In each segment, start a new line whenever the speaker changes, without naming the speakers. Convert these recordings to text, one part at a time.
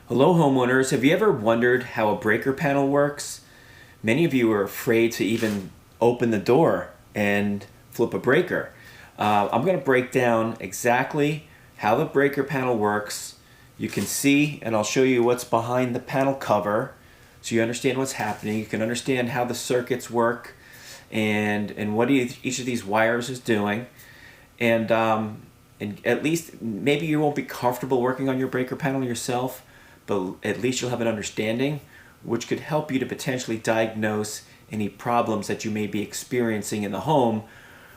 Hello homeowners, have you ever wondered how a breaker panel works? Many of you are afraid to even open the door and flip a breaker. I'm going to break down exactly how the breaker panel works. You can see, and I'll show you what's behind the panel cover so you understand what's happening. You can understand how the circuits work and what each of these wires is doing. And at least maybe you won't be comfortable working on your breaker panel yourself, but at least you'll have an understanding which could help you to potentially diagnose any problems that you may be experiencing in the home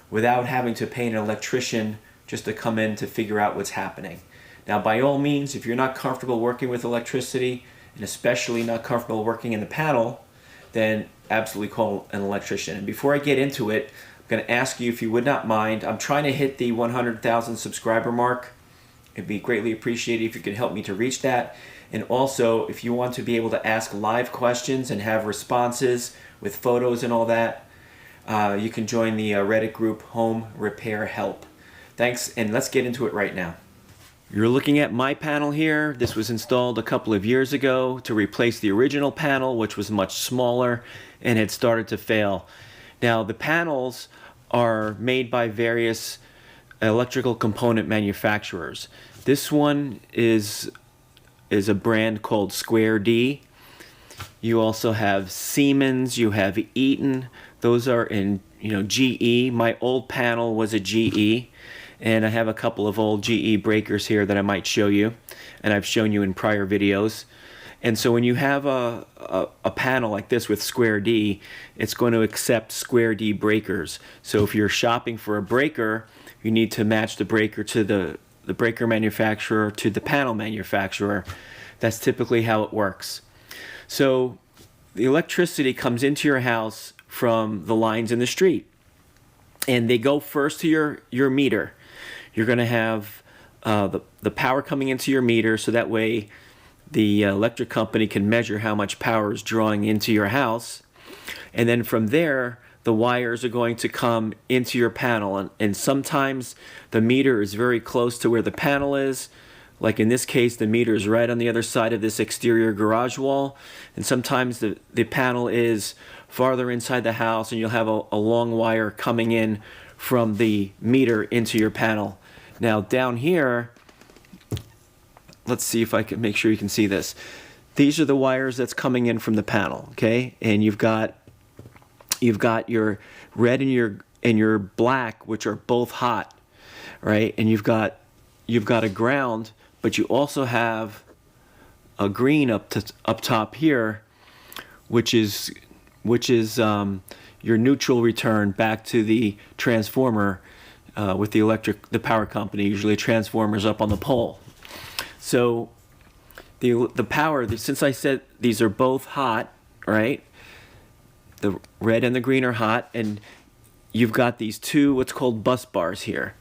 without having to pay an electrician just to come in to figure out what's happening. Now, by all means, if you're not comfortable working with electricity, and especially not comfortable working in the panel, then absolutely call an electrician. And before I get into it, I'm going to ask you if you would not mind. I'm trying to hit the 100,000 subscriber mark. It'd be greatly appreciated if you could help me to reach that. And also, if you want to be able to ask live questions and have responses with photos and all that, you can join the Reddit group Home Repair Help. Thanks, and let's get into it right now. You're looking at my panel here. This was installed a couple of years ago to replace the original panel, which was much smaller and had started to fail. Now, the panels are made by various electrical component manufacturers. This one is a brand called Square D. You also have Siemens, you have Eaton. Those are in GE. My old panel was a GE, and I have a couple of old GE breakers here that I might show you, and I've shown you in prior videos. And so when you have a panel like this with Square D, it's going to accept Square D breakers. So if you're shopping for a breaker, you need to match the breaker to the breaker manufacturer to the panel manufacturer. That's typically how it works. So the electricity comes into your house from the lines in the street, and they go first to your meter. You're going to have the power coming into your meter, so that way the electric company can measure how much power is drawing into your house. And then from there, the wires are going to come into your panel, and sometimes the meter is very close to where the panel is. Like in this case, the meter is right on the other side of this exterior garage wall, and sometimes the panel is farther inside the house, and you'll have a long wire coming in from the meter into your panel. Now down here, let's see if I can make sure you can see this. These are the wires that's coming in from the panel, okay? And you've got your red and your black, which are both hot, right? And you've got a ground, but you also have a green up top here, which is your neutral return back to the transformer with the power company. Usually, transformers up on the pole. So the power, since I said these are both hot, right? The red and the green are hot, and you've got these two what's called bus bars here.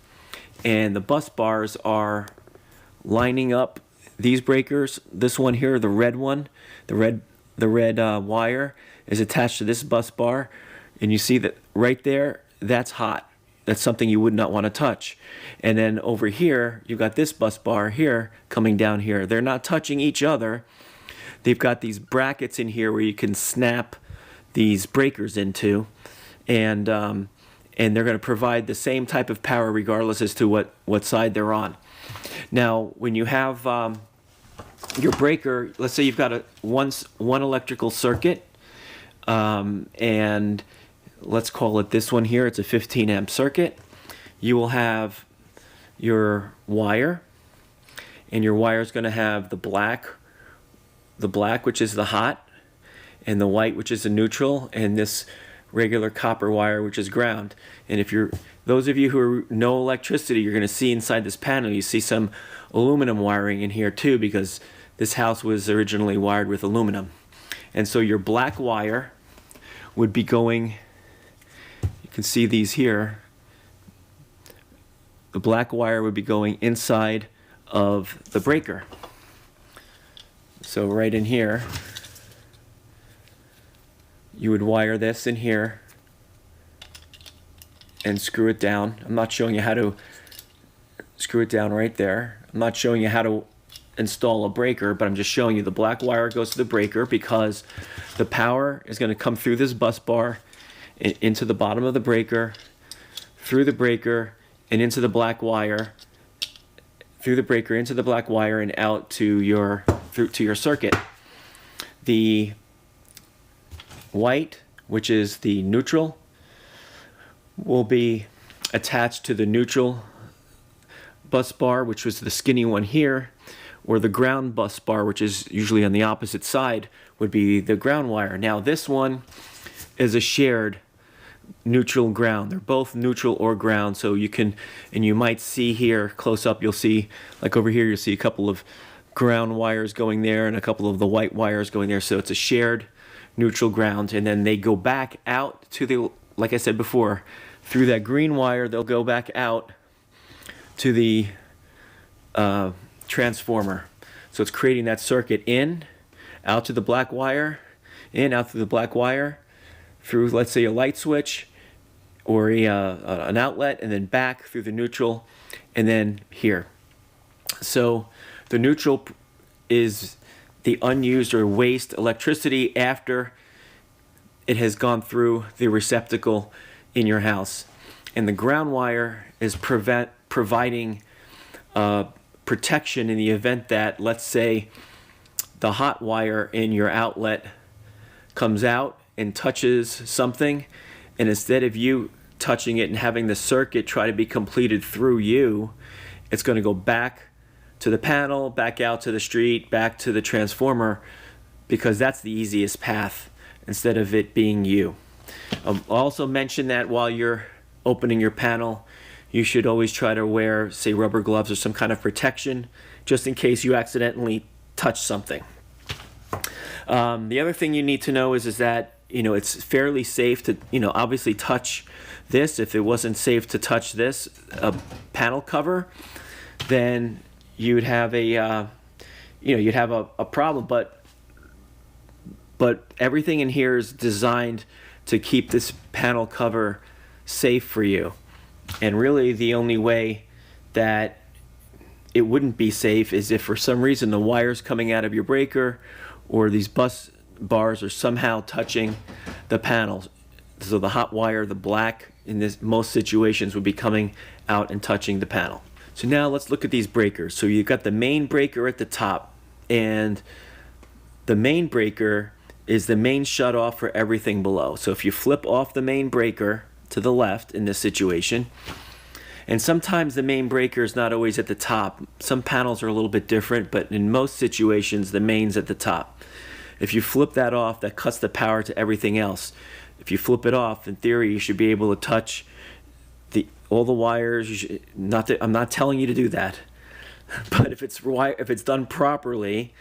And the bus bars are lining up these breakers. This one here, the red one, the red wire is attached to this bus bar, and you see that right there, that's hot. That's something you would not want to touch. And then over here, you've got this bus bar here coming down here. They're not touching each other. They've got these brackets in here where you can snap these breakers into, and they're going to provide the same type of power regardless as to what side they're on. Now, when you have your breaker, let's say you've got one electrical circuit, and let's call it this one here. It's a 15 amp circuit. You will have your wire, and your wire is going to have the black which is the hot, and the white, which is the neutral, and this regular copper wire, which is ground. And if those of you who know electricity, you're going to see inside this panel, you see some aluminum wiring in here too, because this house was originally wired with aluminum. And so your black wire would be going, you can see these here, the black wire would be going inside of the breaker. So right in here, you would wire this in here and screw it down. I'm not showing you how to screw it down right there. I'm not showing you how to install a breaker, but I'm just showing you the black wire goes to the breaker because the power is going to come through this bus bar into the bottom of the breaker, through the breaker, and into the black wire, through the breaker into the black wire and out to your circuit. The white, which is the neutral, will be attached to the neutral bus bar, which was the skinny one here, or the ground bus bar, which is usually on the opposite side, would be the ground wire. Now this one is a shared neutral ground. They're both neutral or ground, so you can, and you might see here close up, you'll see, like over here, you'll see a couple of ground wires going there and a couple of the white wires going there. So it's a shared neutral ground, and then they go back out to the, like I said before, through that green wire, they'll go back out to the transformer. So it's creating that circuit in, out to the black wire, in, out through the black wire, through, let's say, a light switch or an outlet, and then back through the neutral, and then here. So the neutral is the unused or waste electricity after it has gone through the receptacle in your house. And the ground wire is providing protection in the event that, let's say, the hot wire in your outlet comes out and touches something, and instead of you touching it and having the circuit try to be completed through you, it's going to go back to the panel, back out to the street, back to the transformer, because that's the easiest path instead of it being you. I'll also mention that while you're opening your panel, you should always try to wear, say, rubber gloves or some kind of protection, just in case you accidentally touch something. The other thing you need to know is that, it's fairly safe to, obviously touch this. If it wasn't safe to touch this panel cover, then you'd have a, you'd have a problem. But everything in here is designed to keep this panel cover safe for you. And really the only way that it wouldn't be safe is if for some reason the wires coming out of your breaker or these bus bars are somehow touching the panels. So the hot wire, the black, in most situations would be coming out and touching the panel. So now let's look at these breakers. So you've got the main breaker at the top, and the main breaker is the main shutoff for everything below. So if you flip off the main breaker to the left in this situation, and sometimes the main breaker is not always at the top. Some panels are a little bit different, but in most situations the main's at the top. If you flip that off, that cuts the power to everything else. If you flip it off, in theory, you should be able to touch all the wires. I'm not telling you to do that, but if it's done properly,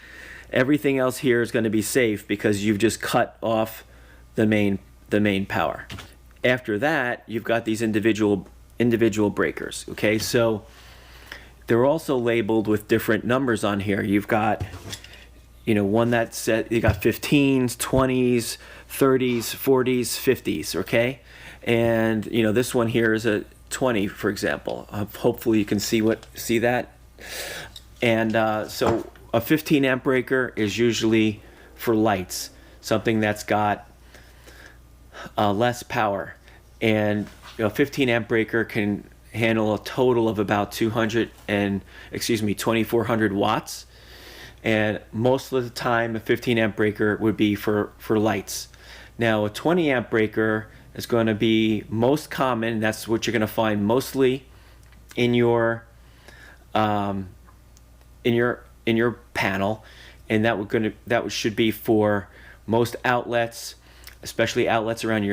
everything else here is going to be safe because you've just cut off the main power. After that, you've got these individual breakers. Okay, so they're also labeled with different numbers on here. You've got, one that said you got 15s, 20s, 30s, 40s, 50s. Okay, and this one here is a 20, for example. Hopefully you can see that. And so a 15 amp breaker is usually for lights, something that's got less power, and a 15 amp breaker can handle a total of about 2400 watts, and most of the time a 15 amp breaker would be for lights. Now a 20 amp breaker is going to be most common. That's what you're going to find mostly in your panel, and that should be for most outlets, especially outlets around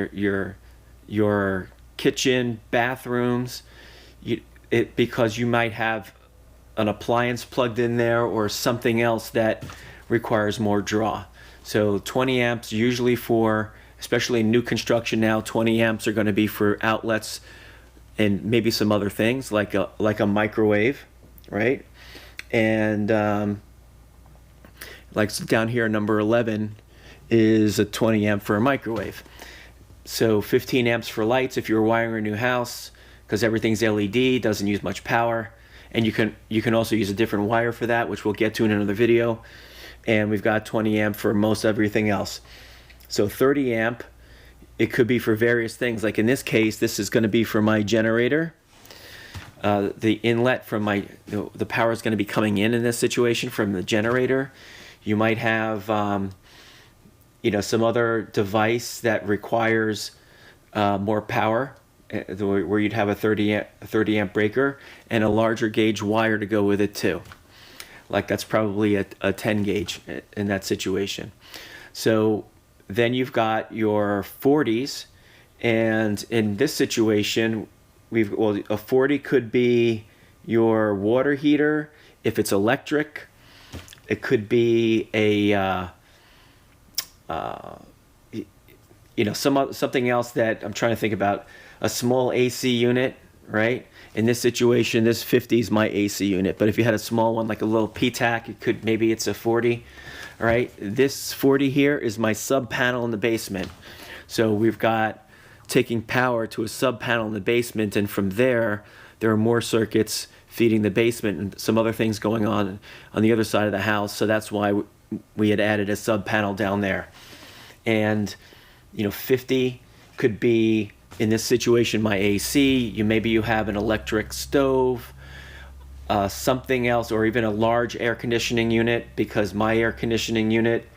your kitchen, bathrooms, because you might have an appliance plugged in there or something else that requires more draw. So 20 amps usually for, especially in new construction now, 20 amps are going to be for outlets and maybe some other things like a microwave, right? And like down here, number 11 is a 20 amp for a microwave. So 15 amps for lights if you're wiring a new house, because everything's LED, doesn't use much power. and you can also use a different wire for that, which we'll get to in another video. And we've got 20 amp for most everything else. So 30 amp, it could be for various things. Like in this case, this is going to be for my generator. The inlet from the power is going to be coming in this situation from the generator. You might have some other device that requires more power, where you'd have a 30 amp breaker and a larger gauge wire to go with it too. Like that's probably a 10 gauge in that situation. So then you've got your 40s, and in this situation, a 40 could be your water heater. If it's electric, it could be a something else that I'm trying to think about. A small AC unit, right? In this situation, this 50 is my AC unit. But if you had a small one, like a little PTAC, maybe it's a 40, right? This 40 here is my sub panel in the basement. So we've got taking power to a sub panel in the basement, and from there are more circuits feeding the basement and some other things going on the other side of the house. So that's why we had added a sub panel down there. And 50 could be, in this situation, my AC. Maybe you have an electric stove, something else, or even a large air conditioning unit, because my air conditioning unit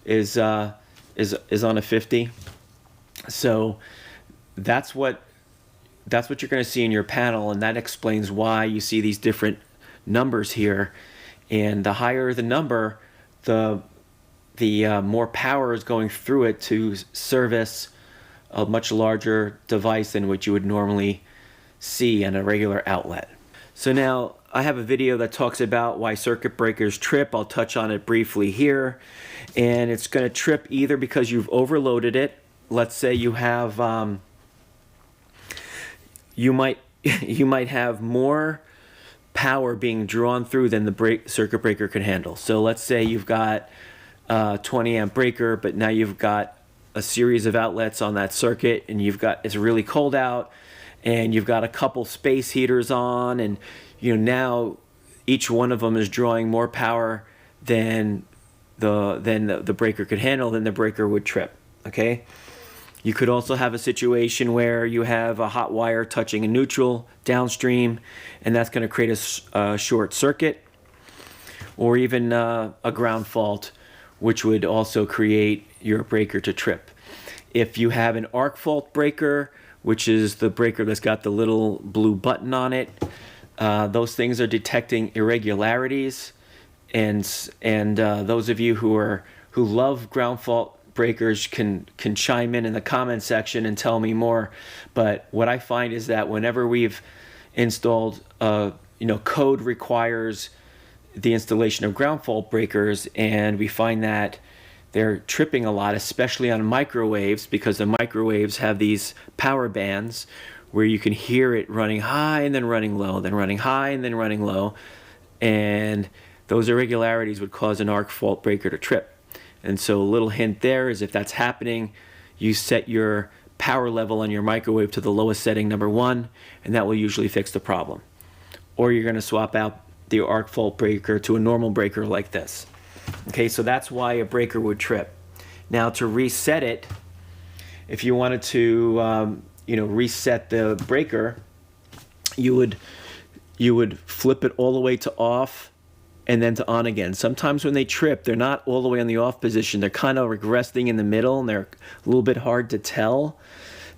is on a 50. So that's what you're going to see in your panel, and that explains why you see these different numbers here. And the higher the number, the more power is going through it to service a much larger device than what you would normally see in a regular outlet. So now I have a video that talks about why circuit breakers trip. I'll touch on it briefly here. And it's going to trip either because you've overloaded it. Let's say you have you might have more power being drawn through than the circuit breaker could handle. So let's say you've got a 20 amp breaker, but now you've got a series of outlets on that circuit, and it's really cold out, and you've got a couple space heaters on, and now each one of them is drawing more power than the breaker could handle. Then the breaker would trip. Okay. You could also have a situation where you have a hot wire touching a neutral downstream, and that's going to create a short circuit, or even a ground fault, which would also create your breaker to trip. If you have an arc fault breaker, which is the breaker that's got the little blue button on it, those things are detecting irregularities, and those of you who love ground fault breakers can chime in the comment section and tell me more. But what I find is that whenever we've installed, code requires the installation of ground fault breakers, and we find that they're tripping a lot, especially on microwaves, because the microwaves have these power bands where you can hear it running high and then running low, then running high and then running low, and those irregularities would cause an arc fault breaker to trip. And so a little hint there is, if that's happening, you set your power level on your microwave to the lowest setting, number 1, and that will usually fix the problem. Or you're going to swap out the arc fault breaker to a normal breaker like this. Okay, so that's why a breaker would trip. Now, to reset it, if you wanted to reset the breaker, you would flip it all the way to off and then to on again. Sometimes when they trip, they're not all the way on the off position. They're kind of regressing in the middle, and they're a little bit hard to tell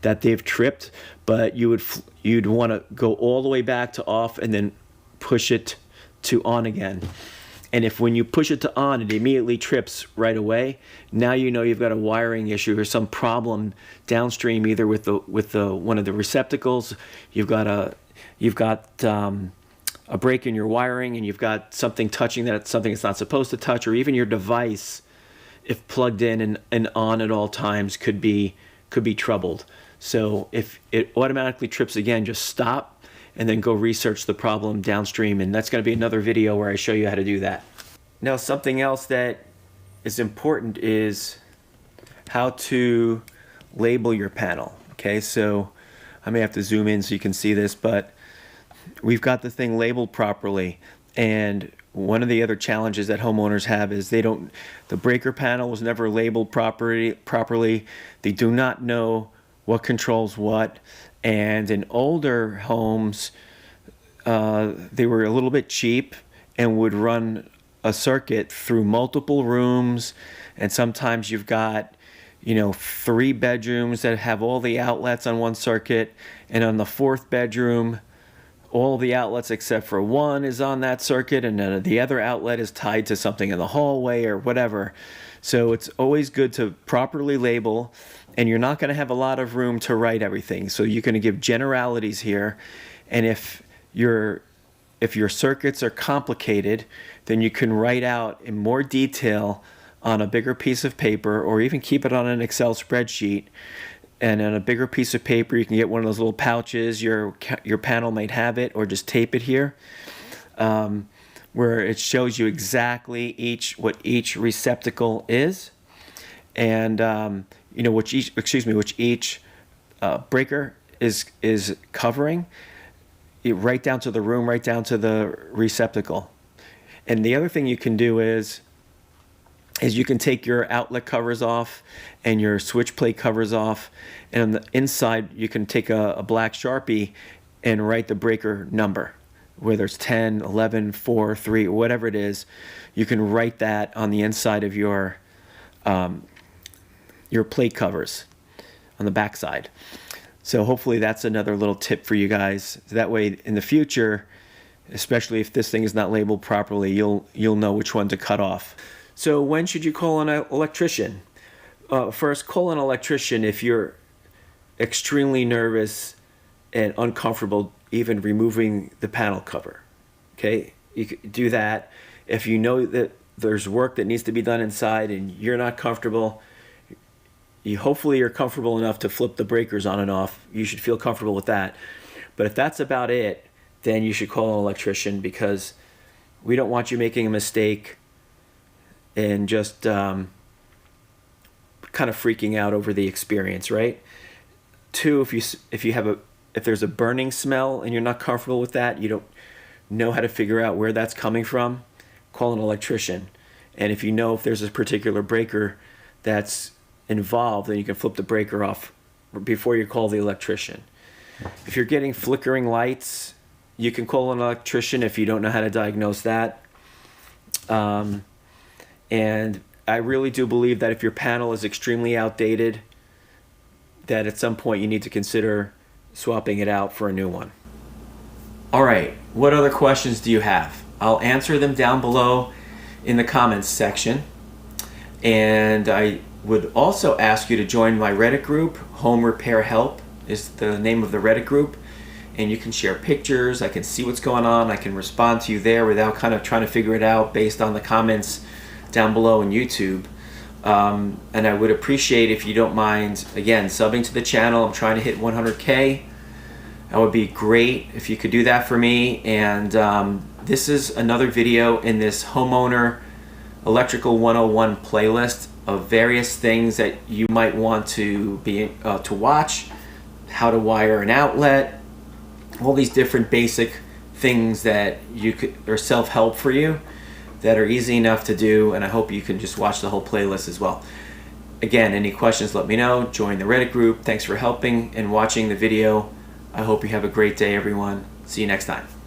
that they've tripped. But you'd want to go all the way back to off and then push it to on again. And if when you push it to on, it immediately trips right away, now you know you've got a wiring issue or some problem downstream, either with one of the receptacles, you've got a break in your wiring, and you've got something touching something it's not supposed to touch, or even your device, if plugged in and on at all times, could be troubled. So if it automatically trips again, just stop and then go research the problem downstream, and that's going to be another video where I show you how to do that. Now, something else that is important is how to label your panel. Okay, so I may have to zoom in so you can see this, but we've got the thing labeled properly. And one of the other challenges that homeowners have is the breaker panel was never labeled properly. They do not know what controls what. And in older homes, they were a little bit cheap and would run a circuit through multiple rooms. And sometimes you've got, 3 bedrooms that have all the outlets on one circuit, and on the 4th bedroom, all the outlets except for one is on that circuit, and then the other outlet is tied to something in the hallway or whatever. So it's always good to properly label, and you're not going to have a lot of room to write everything. So you're going to give generalities here, and if your circuits are complicated, then you can write out in more detail on a bigger piece of paper, or even keep it on an Excel spreadsheet. And on a bigger piece of paper, you can get one of those little pouches. Your panel might have it, or just tape it here, where it shows you exactly what each receptacle is, and which each breaker is covering. Right down to the room, right down to the receptacle. And the other thing you can do is you can take your outlet covers off and your switch plate covers off, and on the inside you can take a black Sharpie and write the breaker number, whether it's 10, 11, 4, 3, whatever it is. You can write that on the inside of your plate covers on the back side. So hopefully that's another little tip for you guys. That way in the future, especially if this thing is not labeled properly, you'll know which one to cut off. So when should you call an electrician? First, call an electrician if you're extremely nervous and uncomfortable even removing the panel cover. Okay, you could do that. If you know that there's work that needs to be done inside and you're not comfortable, hopefully you're comfortable enough to flip the breakers on and off. You should feel comfortable with that. But if that's about it, then you should call an electrician, because we don't want you making a mistake and just kind of freaking out over the experience, right? 2, if there's a burning smell and you're not comfortable with that, you don't know how to figure out where that's coming from, call an electrician. And if you know if there's a particular breaker that's involved, then you can flip the breaker off before you call the electrician. If you're getting flickering lights, you can call an electrician if you don't know how to diagnose that. And I really do believe that if your panel is extremely outdated, that at some point you need to consider swapping it out for a new one. All right, what other questions do you have? I'll answer them down below in the comments section. And I would also ask you to join my Reddit group. Home Repair Help is the name of the Reddit group. And you can share pictures. I can see what's going on. I can respond to you there without kind of trying to figure it out based on the comments down below in YouTube. And I would appreciate if you don't mind, again, subbing to the channel. I'm trying to hit 100K. That would be great if you could do that for me. And this is another video in this Homeowner Electrical 101 playlist of various things that you might want to watch, how to wire an outlet, all these different basic things that are self-help for you that are easy enough to do, and I hope you can just watch the whole playlist as well. Again, any questions, let me know. Join the Reddit group. Thanks for helping and watching the video. I hope you have a great day, everyone. See you next time.